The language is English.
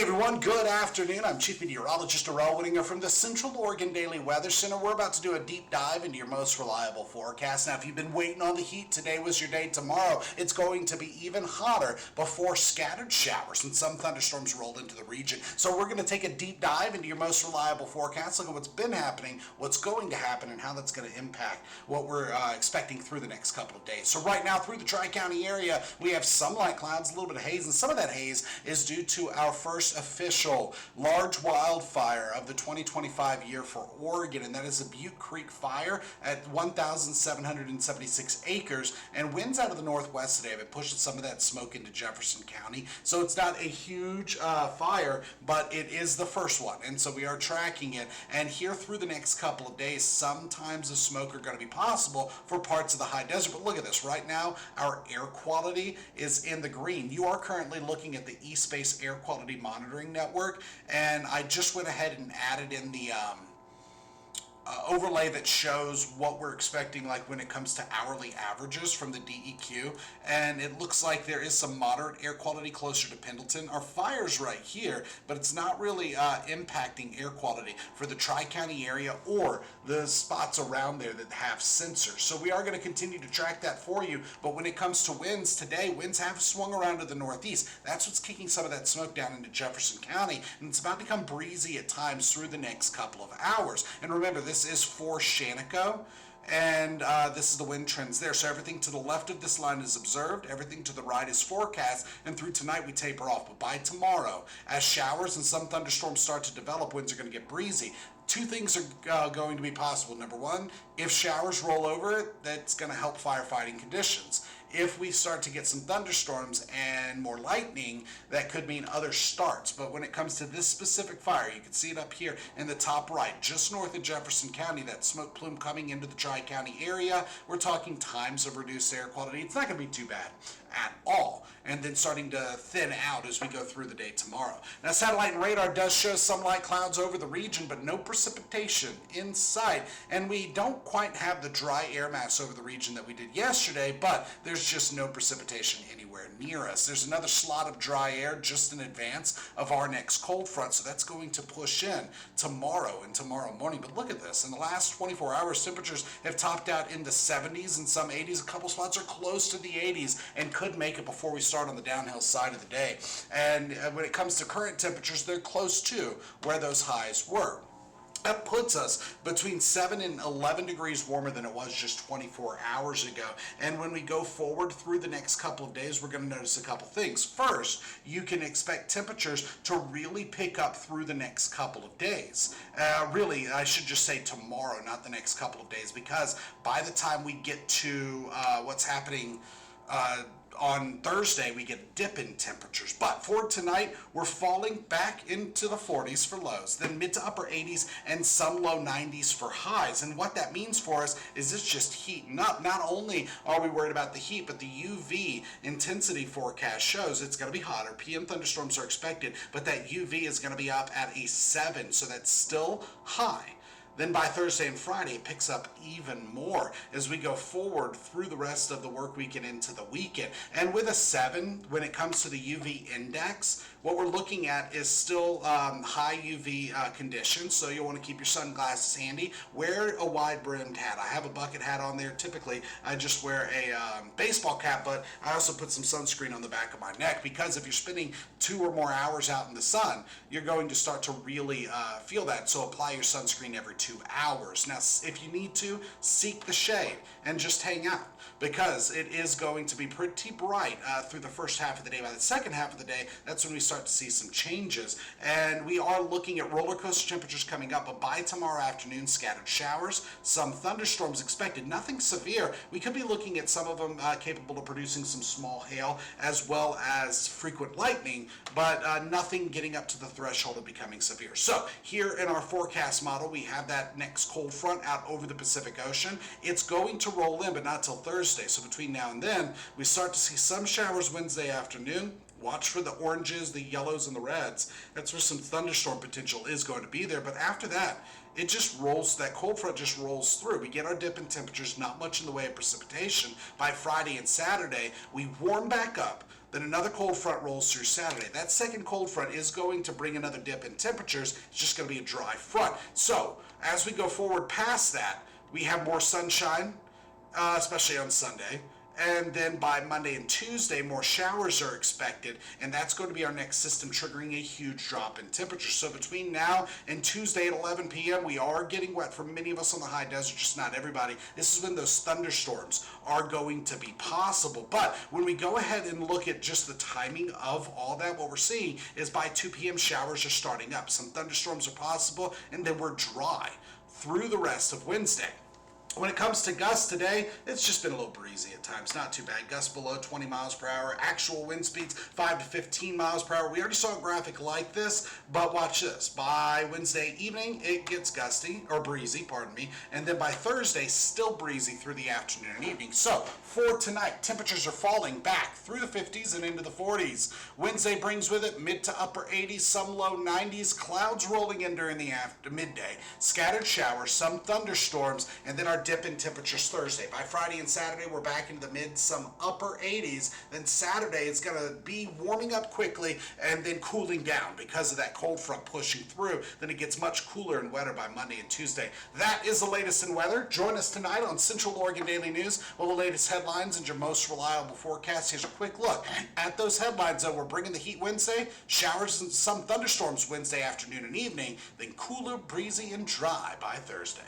everyone, good afternoon. I'm Chief Meteorologist Darrell Whittinger from the Central Oregon Daily Weather Center. We're about to do a deep dive into your most reliable forecast. Now, if you've been waiting on the heat, today was your day. Tomorrow, it's going to be even hotter before scattered showers and some thunderstorms roll into the region. So we're going to take a deep dive into your most reliable forecast, look at what's been happening, what's going to happen, and how that's going to impact what we're expecting through the next couple of days. So right now, through the Tri-County area, we have some light clouds, a little bit of haze, and some of that haze is due to our first official large wildfire of the 2025 year for Oregon, and that is the Butte Creek Fire at 1,776 acres, and winds out of the northwest today have pushed some of that smoke into Jefferson County. So it's not a huge fire, but it is the first one, and so we are tracking it. And here through the next couple of days, sometimes the smoke are going to be possible for parts of the high desert. But look at this. Right now, our air quality is in the green. You are currently looking at the East Space Air Quality Monitoring Network, and I just went ahead and added in the overlay that shows what we're expecting, like when it comes to hourly averages from the DEQ, and it looks like there is some moderate air quality closer to Pendleton. Our fire's right here, but it's not really impacting air quality for the Tri-County area or the spots around there that have sensors. So we are going to continue to track that for you, but when it comes to winds today, winds have swung around to the northeast. That's what's kicking some of that smoke down into Jefferson County, and it's about to become breezy at times through the next couple of hours. And remember, this is for Shaniko, and this is the wind trends there. So everything to the left of this line is observed, everything to the right is forecast, and through tonight we taper off. But by tomorrow, as showers and some thunderstorms start to develop, winds are going to get breezy. Two things are going to be possible. Number one, if showers roll over, that's going to help firefighting conditions. If we start to get some thunderstorms and more lightning, that could mean other starts. But when it comes to this specific fire, you can see it up here in the top right, just north of Jefferson County, that smoke plume coming into the Tri-County area. We're talking times of reduced air quality. It's not going to be too bad at all, and then starting to thin out as we go through the day tomorrow. Now, satellite and radar does show some light clouds over the region, but no precipitation in sight, and we don't quite have the dry air mass over the region that we did yesterday, but there's just no precipitation anywhere near us. There's another slot of dry air just in advance of our next cold front, so that's going to push in tomorrow and tomorrow morning. But look at this. In the last 24 hours, temperatures have topped out in the 70s and some 80s. A couple spots are close to the 80s and could make it before we start on the downhill side of the day. And when it comes to current temperatures, they're close to where those highs were. That puts us between 7 and 11 degrees warmer than it was just 24 hours ago. And when we go forward through the next couple of days, we're going to notice a couple things. First, you can expect temperatures to really pick up through the next couple of days. Really, I should just say tomorrow, not the next couple of days, because by the time we get to what's happening on Thursday, we get a dip in temperatures. But for tonight, we're falling back into the 40s for lows, then mid to upper 80s and some low 90s for highs. And what that means for us is it's just heating up. Not only are we worried about the heat, but the UV intensity forecast shows it's going to be hotter. PM thunderstorms are expected, but that UV is going to be up at a 7, so that's still high. Then by Thursday and Friday, it picks up even more as we go forward through the rest of the work week and into the weekend. And with a 7, when it comes to the UV index, what we're looking at is still high UV conditions, so you'll want to keep your sunglasses handy. Wear a wide-brimmed hat. I have a bucket hat on there. Typically, I just wear a baseball cap, but I also put some sunscreen on the back of my neck, because if you're spending 2 or more hours out in the sun, you're going to start to really feel that. So apply your sunscreen every 2 hours. Now, if you need to, seek the shade and just hang out, because it is going to be pretty bright through the first half of the day. By the second half of the day, that's when we start to see some changes, and we are looking at roller coaster temperatures coming up. But by tomorrow afternoon, scattered showers, some thunderstorms expected. Nothing severe. We could be looking at some of them capable of producing some small hail as well as frequent lightning, but nothing getting up to the threshold of becoming severe. So here in our forecast model, we have that next cold front out over the Pacific Ocean. It's going to roll in, but not till Thursday. So between now and then, we start to see some showers Wednesday afternoon. Watch for the oranges, the yellows, and the reds. That's where some thunderstorm potential is going to be there. But after that, it just rolls, that cold front just rolls through. We get our dip in temperatures, not much in the way of precipitation. By Friday and Saturday, we warm back up. Then another cold front rolls through Saturday. That second cold front is going to bring another dip in temperatures. It's just going to be a dry front. So as we go forward past that, we have more sunshine, especially on Sunday. And then by Monday and Tuesday, more showers are expected, and that's going to be our next system triggering a huge drop in temperature. So between now and Tuesday at 11 p.m., we are getting wet for many of us on the high desert, just not everybody. This is when those thunderstorms are going to be possible. But when we go ahead and look at just the timing of all that, what we're seeing is by 2 p.m., showers are starting up. Some thunderstorms are possible, and then we're dry through the rest of Wednesday. When it comes to gusts today, it's just been a little breezy at times, not too bad. Gusts below 20 miles per hour, actual wind speeds 5 to 15 miles per hour. We already saw a graphic like this, but watch this. By Wednesday evening, it gets gusty, or breezy, pardon me, and then by Thursday, still breezy through the afternoon and evening. So, for tonight, temperatures are falling back through the 50s and into the 40s. Wednesday brings with it mid to upper 80s, some low 90s, clouds rolling in during the midday, scattered showers, some thunderstorms, and then our dip in temperatures Thursday. By Friday and Saturday, we're back into the mid, some upper 80s. Then Saturday, it's going to be warming up quickly and then cooling down because of that cold front pushing through. Then it gets much cooler and wetter by Monday and Tuesday. That is the latest in weather. Join us tonight on Central Oregon Daily News with the latest headlines and your most reliable forecast. Here's a quick look at those headlines. Though we're bringing the heat Wednesday, showers and some thunderstorms Wednesday afternoon and evening, then cooler, breezy, and dry by Thursday.